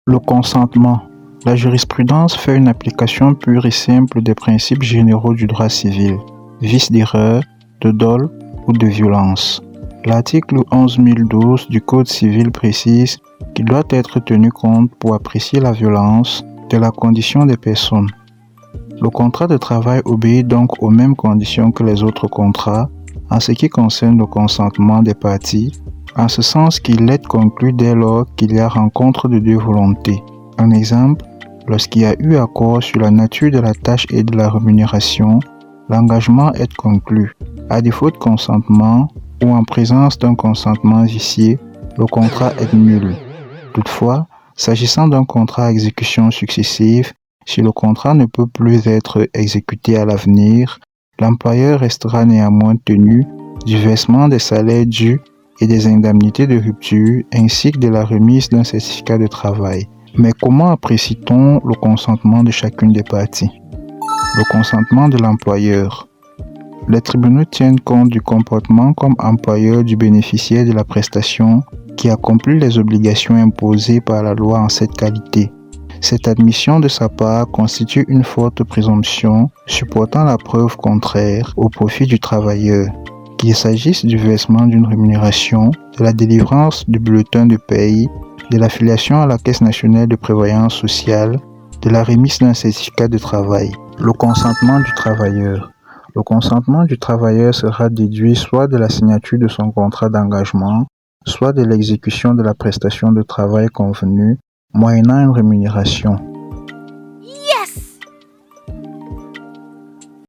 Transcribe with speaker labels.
Speaker 1: Le consentement. La jurisprudence fait une application pure et simple des principes généraux du droit civil, vice d'erreur, de dol ou de violence. L'article 11012 du Code civil précise qu'il doit être tenu compte pour apprécier la violence de la condition des personnes. Le contrat de travail obéit donc aux mêmes conditions que les autres contrats en ce qui concerne le consentement des parties, en ce sens qu'il est conclu dès lors qu'il y a rencontre de deux volontés. Un exemple, lorsqu'il y a eu accord sur la nature de la tâche et de la rémunération, l'engagement est conclu. À défaut de consentement ou en présence d'un consentement vicié, le contrat est nul. Toutefois, s'agissant d'un contrat à exécution successive, si le contrat ne peut plus être exécuté à l'avenir, l'employeur restera néanmoins tenu du versement des salaires dus et des indemnités de rupture ainsi que de la remise d'un certificat de travail. Mais comment apprécie-t-on le consentement de chacune des parties? Le consentement de l'employeur. Les tribunaux tiennent compte du comportement comme employeur du bénéficiaire de la prestation qui accomplit les obligations imposées par la loi en cette qualité. Cette admission de sa part constitue une forte présomption supportant la preuve contraire au profit du travailleur, qu'il s'agisse du versement d'une rémunération, de la délivrance du bulletin de paye, de l'affiliation à la Caisse nationale de prévoyance sociale, de la remise d'un certificat de travail. Le consentement du travailleur. Le consentement du travailleur sera déduit soit de la signature de son contrat d'engagement, soit de l'exécution de la prestation de travail convenue, moyennant une rémunération.